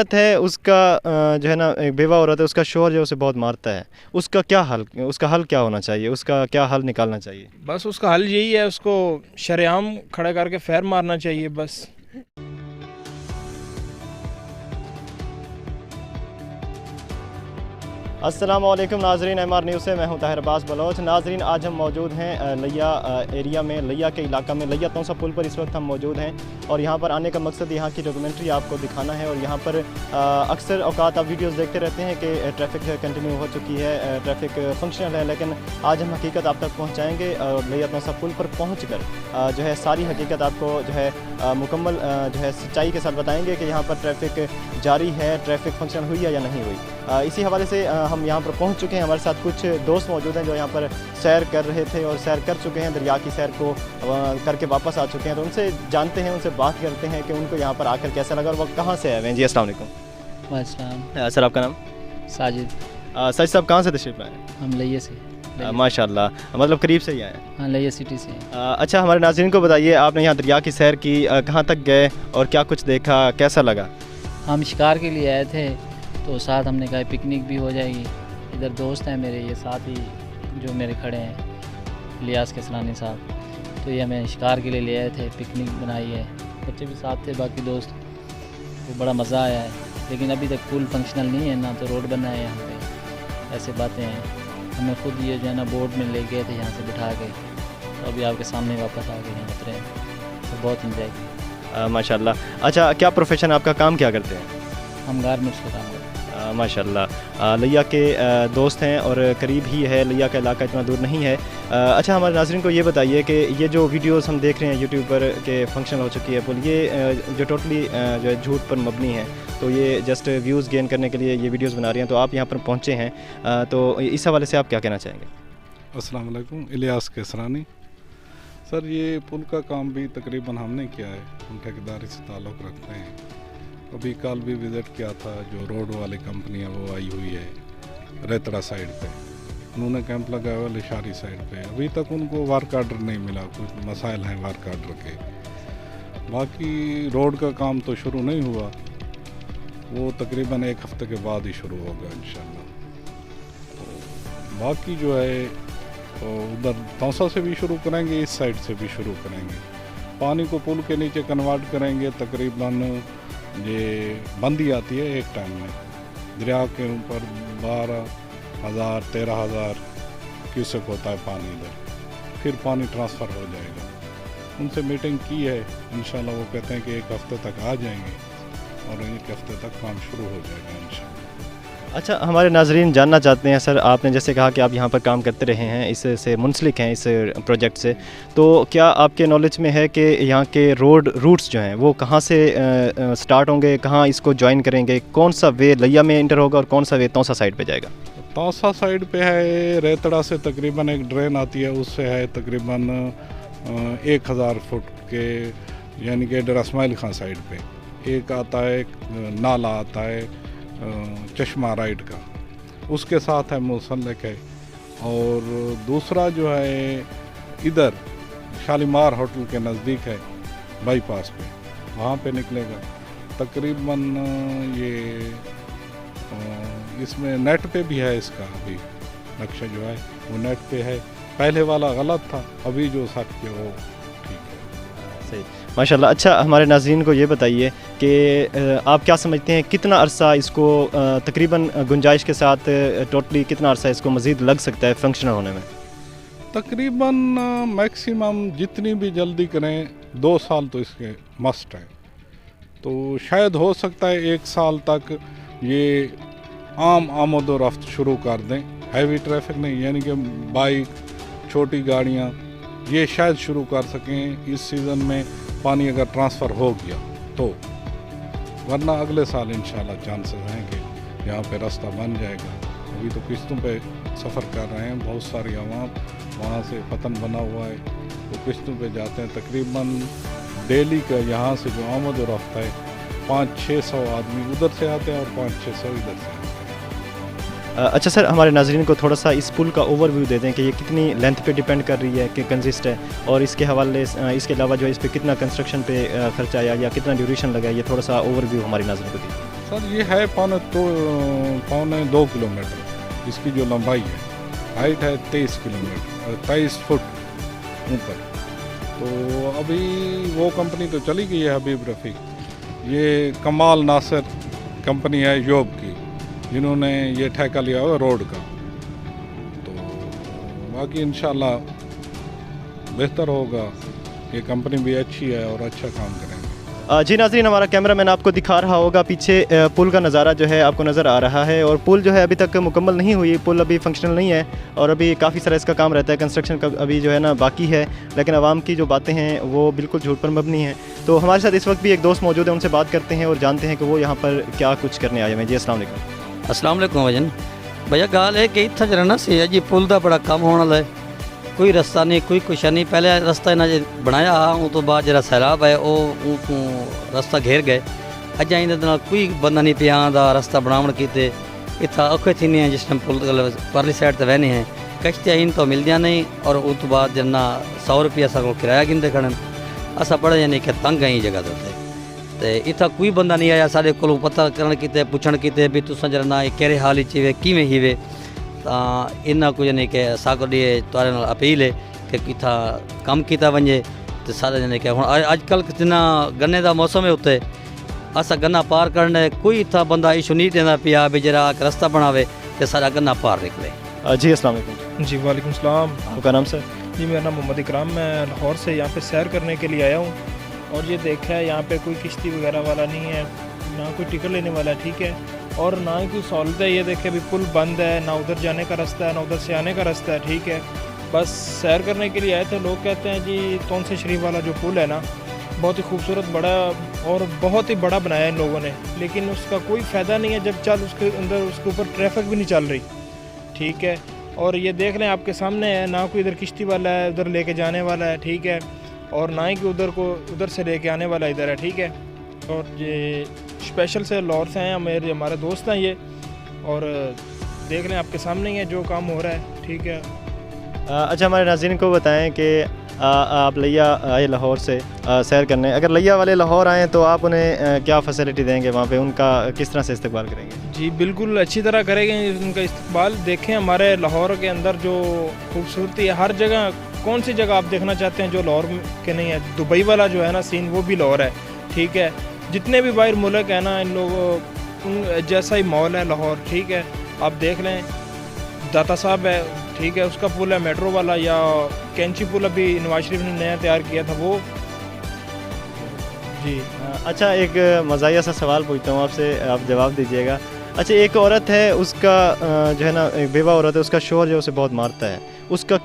عورت ہے اس کا جو ہے نا ایک بیوہ عورت ہے، اس کا شوہر جو اسے بہت مارتا ہے، اس کا حل کیا ہونا چاہیے، اس کا کیا حل نکالنا چاہیے؟ بس اس کا حل یہی ہے، اس کو شرعام کھڑا کر کے فیر مارنا چاہیے بس۔ السلام علیکم ناظرین، ایم آر نیوز سے میں ہوں طاہر عباس بلوچ۔ ناظرین آج ہم موجود ہیں لیا ایریا میں، لیا کے علاقہ میں، لیا تونسا پل پر اس وقت ہم موجود ہیں، اور یہاں پر آنے کا مقصد یہاں کی ڈاکومنٹری آپ کو دکھانا ہے۔ اور یہاں پر اکثر اوقات آپ ویڈیوز دیکھتے رہتے ہیں کہ ٹریفک کنٹینیو ہو چکی ہے، ٹریفک فنکشنل ہے، لیکن آج ہم حقیقت آپ تک پہنچائیں گے اور لیا تونسا پل پر پہنچ کر جو ہے ساری حقیقت آپ کو جو ہے مکمل جو ہے سچائی کے ساتھ بتائیں گے کہ یہاں پر ٹریفک جاری ہے، ٹریفک فنکشن ہوئی ہے یا نہیں ہوئی۔ اسی حوالے سے ہم یہاں پر پہنچ چکے ہیں، ہمارے ساتھ کچھ دوست موجود ہیں جو یہاں پر سیر کر رہے تھے اور سیر کر چکے ہیں، دریا کی سیر کو کر کے واپس آ چکے ہیں، تو ان سے جانتے ہیں، ان سے بات کرتے ہیں کہ ان کو یہاں پر آ کر کیسا لگا اور وہ کہاں سے آئے ہوئے ہیں۔ جی السلام علیکم۔ السلام سر آپ کا نام؟ ساجد۔ ساجد صاحب کہاں سے تشریف لائے ہیں؟ ہم لیا سے۔ ماشاء اللہ، مطلب قریب سے ہی آئے ہیں؟ ہاں لیا سٹی سے۔ اچھا، ہمارے ناظرین کو بتائیے آپ نے یہاں دریا کی سیر کی، کہاں تک گئے اور کیا کچھ دیکھا، کیسا لگا؟ ہم شکار کے لیے آئے تھے تو ساتھ ہم نے کہا پکنک بھی ہو جائے گی، ادھر دوست ہیں میرے، یہ ساتھ ہی جو میرے کھڑے ہیں الیاس کسرانی صاحب، تو یہ ہمیں شکار کے لیے لے آئے تھے، پکنک بنائی ہے، بچے بھی ساتھ تھے باقی دوست، تو بڑا مزہ آیا ہے۔ لیکن ابھی تک پول فنکشنل نہیں ہے، نہ تو روڈ بنا ہے یہاں پہ، ایسے باتیں ہیں۔ ہمیں خود یہ جو ہے نا بوٹ میں لے گئے تھے یہاں سے بٹھا کے، تو ابھی آپ کے سامنے واپس آ گئے یہاں اترے ہیں، تو بہت انجوائے کیا۔ ماشاء اللہ۔ اچھا، کیا پروفیشن آپ کا، کام کیا کرتے ہیں؟ ہم گارمنٹس کا کام کرتے ہیں۔ ماشاء اللہ، لیا کے دوست ہیں اور قریب ہی ہے، لیا کا علاقہ اتنا دور نہیں ہے۔ اچھا، ہمارے ناظرین کو یہ بتائیے کہ یہ جو ویڈیوز ہم دیکھ رہے ہیں یوٹیوب پر کہ فنکشن ہو چکی ہے پل، یہ جو ٹوٹلی جو ہے جھوٹ پر مبنی ہے، تو یہ جسٹ ویوز گین کرنے کے لیے یہ ویڈیوز بنا رہی ہیں، تو آپ یہاں پر پہنچے ہیں، تو اس حوالے سے آپ کیا کہنا چاہیں گے؟ السلام علیکم، الیاس کسرانی۔ سر یہ پل کا کام بھی تقریباً ہم نے کیا ہے، ہم ٹھیکیداری سے تعلق رکھتے ہیں۔ ابھی کل بھی وزٹ کیا تھا، جو روڈ والی کمپنی ہے وہ آئی ہوئی ہے ریتڑا سائڈ پہ، انہوں نے کیمپ لگایا ہوا لشاری سائڈ پہ، ابھی تک ان کو ورک آرڈر نہیں ملا، کچھ مسائل ہیں ورک آرڈر کے۔ باقی روڈ کا کام تو شروع نہیں ہوا، وہ تقریباً 1 ہفتے کے بعد ہی شروع ہوگا انشاءاللہ۔ باقی جو ہے ادھر تونسا سے بھی شروع کریں گے، اس سائڈ سے بھی شروع کریں گے، پانی کو پل کے نیچے کنورٹ کریں گے۔ تقریباً یہ بندی آتی ہے ایک ٹائم میں، دریا کے اوپر 12,000 13,000 کیوسک ہوتا ہے پانی ادھر، پھر پانی ٹرانسفر ہو جائے گا۔ ان سے میٹنگ کی ہے، انشاءاللہ وہ کہتے ہیں کہ 1 ہفتے تک آ جائیں گے اور 1 ہفتے تک کام شروع ہو جائے گا انشاءاللہ۔ اچھا، ہمارے ناظرین جاننا چاہتے ہیں سر، آپ نے جیسے کہا کہ آپ یہاں پر کام کرتے رہے ہیں، اس سے منسلک ہیں اس پروجیکٹ سے، تو کیا آپ کے نالج میں ہے کہ یہاں کے روٹس جو ہیں وہ کہاں سے سٹارٹ ہوں گے، کہاں اس کو جوائن کریں گے، کون سا وے لیا میں انٹر ہوگا اور کون سا وے تونسا سائڈ پہ جائے گا؟ تونسا سائڈ پہ ہے، ریتڑا سے تقریباً ایک ڈرین آتی ہے، اس سے ہے تقریباً 1,000 فٹ کے، یعنی کہ ڈیرہ اسماعیل خان سائڈ پہ ایک آتا ہے، نالا آتا ہے چشمہ رائٹ کا، اس کے ساتھ ہے منسلک ہے۔ اور دوسرا جو ہے ادھر شالیمار ہوٹل کے نزدیک ہے، بائی پاس پہ، وہاں پہ نکلے گا تقریباً۔ یہ اس میں نیٹ پہ بھی ہے، اس کا ابھی نقشہ جو ہے وہ نیٹ پہ ہے، پہلے والا غلط تھا، ابھی جو سیٹ کیا وہ ٹھیک ہے۔ صحیح، ماشاء اللہ۔ اچھا، ہمارے ناظرین کو یہ بتائیے کہ آپ کیا سمجھتے ہیں کتنا عرصہ اس کو تقریباً گنجائش کے ساتھ ٹوٹلی کتنا عرصہ اس کو مزید لگ سکتا ہے فنکشنل ہونے میں؟ تقریباً میکسیمم جتنی بھی جلدی کریں 2 سال تو اس کے مسٹ ہے، تو شاید ہو سکتا ہے 1 سال تک یہ عام آمد و رفت شروع کر دیں، ہیوی ٹریفک نہیں، یعنی کہ بائک، چھوٹی گاڑیاں یہ شاید شروع کر سکیں اس سیزن میں، پانی اگر ٹرانسفر ہو گیا تو، ورنہ اگلے سال انشاءاللہ چانسز ہیں کہ یہاں پہ راستہ بن جائے گا۔ ابھی تو قسطوں پہ سفر کر رہے ہیں، بہت ساری عوام وہاں سے پتن بنا ہوا ہے، وہ قسطوں پہ جاتے ہیں۔ تقریباً ڈیلی کا یہاں سے جو آمد و رفت ہے 500-600 آدمی ادھر سے آتے ہیں اور 500-600 ادھر سے آتے ہیں۔ اچھا سر، ہمارے ناظرین کو تھوڑا سا اس پل کا اوور ویو دے دیں کہ یہ کتنی لینتھ پہ ڈیپینڈ کر رہی ہے کہ کنزسٹ ہے، اور اس کے حوالے اس کے علاوہ جو اس پہ کتنا کنسٹرکشن پہ خرچ آیا یا کتنا ڈیوریشن لگا ہے، یہ تھوڑا سا اوور ویو ہمارے ناظرین کو دیں۔ सर ये है पौने 2 किलोमीटर इसकी जो लंबाई है, हाइट है 23 किलोमीटर 23 फुट ऊपर। तो अभी वो कंपनी तो चली गई है हबीब रफ़ीक, ये कमाल नासिर कंपनी है योब की, जिन्होंने ये ठेका लिया हुआ रोड का। तो बाकी इंशाल्लाह बेहतर होगा, ये कंपनी भी अच्छी है और अच्छा काम करेंगे। जी नाज़रीन, हमारा कैमरामैन आपको दिखा रहा होगा पीछे पुल का नज़ारा जो है आपको नज़र आ रहा है, और पुल जो है अभी तक मुकम्मल नहीं हुई, पुल अभी फंक्शनल नहीं है और अभी काफ़ी सारा इसका काम रहता है, कंस्ट्रक्शन का अभी जो है ना बाकी है, लेकिन आवाम की जो बातें हैं वो बिल्कुल झूठ पर मबनी हैं। तो हमारे साथ इस वक्त भी एक दोस्त मौजूद है, उनसे बात करते हैं और जानते हैं कि वो यहाँ पर क्या कुछ करने आए हैं। जी अस्सलाम वालेकुम। अस्सलाम वालेकुम भजन भैया, गल है कि इतना जरा ना सी जी पुल का बड़ा कम होने वाला है, कोई रस्ता नहीं कोई कुछ नहीं। पहले रस्ता इन्हें बनाया उस तो बाद जरा सैलाब है वो रस्ता घेर गए, अज इन्हें कोई बंदा नहीं पिया आंदा रस्ता बनावन किते। इतना औखे थी हैं जिस टाइम पुल परली साइड तो बहने हैं, कश्तियाँ इन तो मिलदियाँ नहीं, और उस तो बाद जना 100 रुपया सगों किराया गिनते खड़न। असा बड़े यानी कि तंग आई जगह तो इतना कोई बंदा नहीं आया साढ़े को पता करन किते पुछण किते भी तुसां जरा ना केड़े हाल च वे किवें हीवे। इन्ना कुछ नहीं कि साको दी तुआरे नाल अपील है कि किथा कम किया वजे तो सारे जने कि हुण अजकल जिन्ना गन्ने का मौसम है उत्ते असा गन्ना पार करने कोई इतना बंदा इशू नहीं देना पिया भी जरा रास्ता बनावे तो सारा गन्ना पार निकले। जी अस्सलाम वालेकुम। जी वालेकुम सलाम। आपका नाम सर? जी मेरा नाम मोहम्मद इकराम, मैं लाहौर से यहाँ पे सैर करने के लिए आया हूँ, और ये देखा है यहाँ पे कोई किश्ती वगैरह वाला नहीं है, ना कोई टिकट लेने वाला है, ठीक है, और ना ही कोई सहूलत है। ये देखे अभी पुल बंद है, ना उधर जाने का रास्ता है ना उधर से आने का रास्ता है, ठीक है। बस सैर करने के लिए आए थे। लोग कहते हैं जी तौनसे शरीफ वाला जो पुल है ना बहुत ही खूबसूरत बड़ा और बहुत ही बड़ा बनाया इन लोगों ने, लेकिन उसका कोई फ़ायदा नहीं है जब चल उसके अंदर उसके ऊपर ट्रैफिक भी नहीं चल रही, ठीक है। और ये देख लें आपके सामने है, ना कोई इधर किश्ती वाला है उधर लेके जाने वाला है, ठीक है, और ना ही कि उधर से लेके आने वाला इधर है, ठीक है। और ये स्पेशल से लाहौर से हैं हमारे दोस्त हैं ये, और देख लें आपके सामने ही है जो काम हो रहा है, ठीक है। अच्छा, हमारे नाज़रीन को बताएं कि आप लिया आए लाहौर से सैर करने, अगर लिया वाले लाहौर आएँ तो आप उन्हें क्या फ़ैसिलिटी देंगे वहाँ पे, उनका किस तरह से इस्तकबाल करेंगे? जी बिल्कुल अच्छी तरह करेंगे उनका इस्तकबाल। देखें हमारे लाहौर के अंदर जो खूबसूरती है हर जगह, कौन सी जगह आप देखना चाहते हैं जो लाहौर के नहीं है? दुबई वाला जो है ना सीन वो भी लाहौर है, ठीक है। जितने भी बाहर मुल्क है ना इन लोगों जैसा ही माहौल है लाहौर, ठीक है। आप देख लें दाता साहब है, ठीक है, उसका पुल है मेट्रो वाला, या कैंची पुल अभी नवाज शरीफ ने नया तैयार किया था वो। जी अच्छा, एक मज़ाहिया सा सवाल पूछता हूँ आपसे, आप जवाब दीजिएगा। अच्छा, एक औरत है उसका जो है ना एक बेवा औरत है, उसका शौहर जो उसे बहुत मारता है, उसका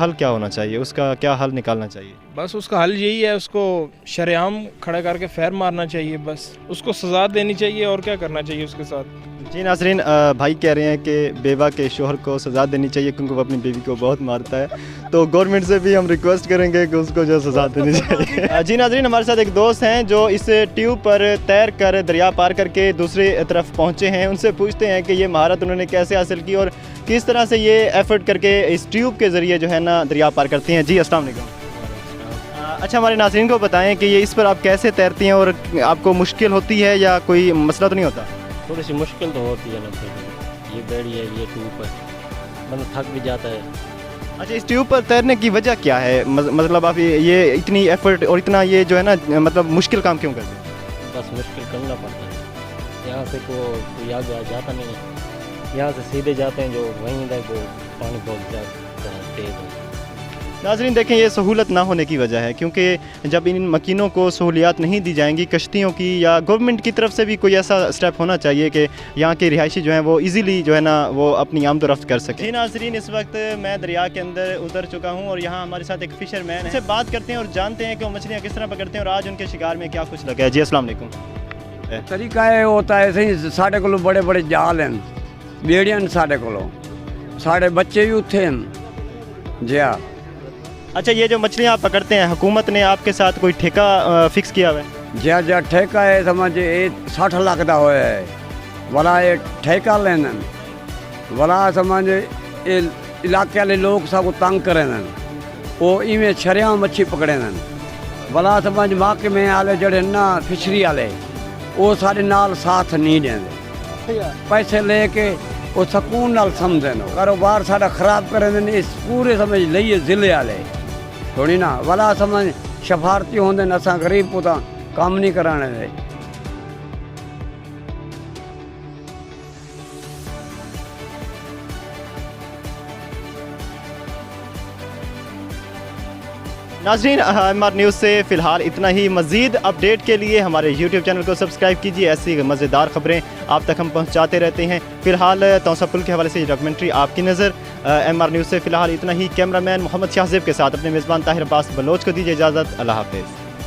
हल क्या होना चाहिए, उसका क्या हल निकालना चाहिए? बस उसका हल यही है, उसको शरेआम खड़ा करके फैर मारना चाहिए, बस उसको सज़ा देनी चाहिए, और क्या करना चाहिए उसके साथ। जी नाज़रीन, भाई कह रहे हैं कि बेवा के शौहर को सज़ा देनी चाहिए क्योंकि वो अपनी बीवी को बहुत मारता है, तो गवर्नमेंट से भी हम रिक्वेस्ट करेंगे कि उसको जो सज़ा देनी चाहिए। जी नाज़रीन, हमारे साथ एक दोस्त हैं जो इस ट्यूब पर तैर कर दरिया पार करके दूसरी तरफ पहुँचे हैं, उनसे पूछते हैं कि ये महारत उन्होंने कैसे हासिल की और किस तरह से ये एफर्ट करके इस ट्यूब के ज़रिए जो है ना दरिया पार करती हैं। जी अस्सलाम वालेकुम। अच्छा, हमारे नाज़रीन को बताएं कि ये इस पर आप कैसे तैरती हैं और आपको मुश्किल होती है या कोई मसला तो नहीं होता? थोड़ी सी मुश्किल तो होती है ना, ये बेड़ी है, ये ट्यूब पर बंदा थक भी जाता है। अच्छा, इस ट्यूब पर तैरने की वजह क्या है? मतलब आप ये इतनी एफर्ट और इतना ये जो है ना मतलब मुश्किल काम क्यों करते हैं? बस मुश्किल करना पड़ता है, यहाँ से कोई आगे जाता नहीं है, यहाँ से सीधे जाते हैं जो वहीं तक वो पानी बहुत जाता है तेज। नाज़रीन देखें, ये सहूलत ना होने की वजह है क्योंकि जब इन मकीनों को सहूलियात नहीं दी जाएंगी कश्तियों की, या गवर्नमेंट की तरफ से भी कोई ऐसा स्टेप होना चाहिए कि यहाँ के रिहायशी जो हैं वो इजीली जो है ना वो अपनी आमदोरफ्त कर सकें। जी नाज़रीन, इस वक्त मैं दरिया के अंदर उतर चुका हूँ और यहाँ हमारे साथ एक फ़िशरमैन है, बात करते हैं और जानते हैं कि वो मछलियाँ किस तरह पकड़ते हैं और आज उनके शिकार में क्या कुछ लगा है। जी अस्सलाम वालेकुम। तरीका ये होता है सही, साढ़े को बड़े बड़े जाल हैं, बेड़ियां साढ़े को, साढ़े बच्चे भी उत्थे हैं। जी हाँ। अच्छा, ये जो मछलियाँ आप पकड़ते हैं, हुकूमत ने आपके साथ कोई ठेका फिक्स किया हुआ है? जी जी, ठेका है समझ, ये 60 लाख का होया है वाला, ये ठेका लेना वाला समझ, ये इलाके वाले लोग सब तंग करे वो इवें शरियां मच्छी पकड़े वाला समझ, महकमे आले जड़े ना फिशरी आले ਉਹ ਸਾਡੇ ਨਾਲ ਸਾਥ ਨਹੀਂ ਦਿੰਦੇ ਪੈਸੇ ਲੈ ਕੇ ਉਹ ਸਕੂਨ ਨਾਲ ਸਮਝਦੇ ਨੇ ਕਾਰੋਬਾਰ ਸਾਡਾ ਖਰਾਬ ਕਰਦੇ ਨੇ ਇਸ ਪੂਰੇ ਸਮਝ ਲਈਏ ਜ਼ਿਲ੍ਹੇ ਵਾਲੇ ਥੋੜੀ ਨਾ ਵਾਲਾ ਸਮਝ ਸ਼ਫਾਰਤੀ ਹੁੰਦੇ ਨੇ ਅਸਾਂ ਗਰੀਬ ਕੋ ਤਾਂ ਕੰਮ ਨਹੀਂ ਕਰਾਣੇ ਦੇ नाज़रीन MR न्यूज़ से फ़िलहाल इतना ही। मज़ीद अपडेट के लिए हमारे YouTube चैनल को सब्सक्राइब कीजिए। ऐसी मज़ेदार ख़बरें आप तक हम पहुंचाते रहते हैं। फ़िलहाल तौसा पुल के हवाले से डॉक्यूमेंट्री आपकी नज़र। MR न्यूज़ से फ़िलहाल इतना ही। कैमरामैन मोहम्मद शाहज़ेब के साथ अपने मेज़बान ताहिर अब्बास बलोच को दीजिए इजाज़त। अल्लाह हाफ़िज़।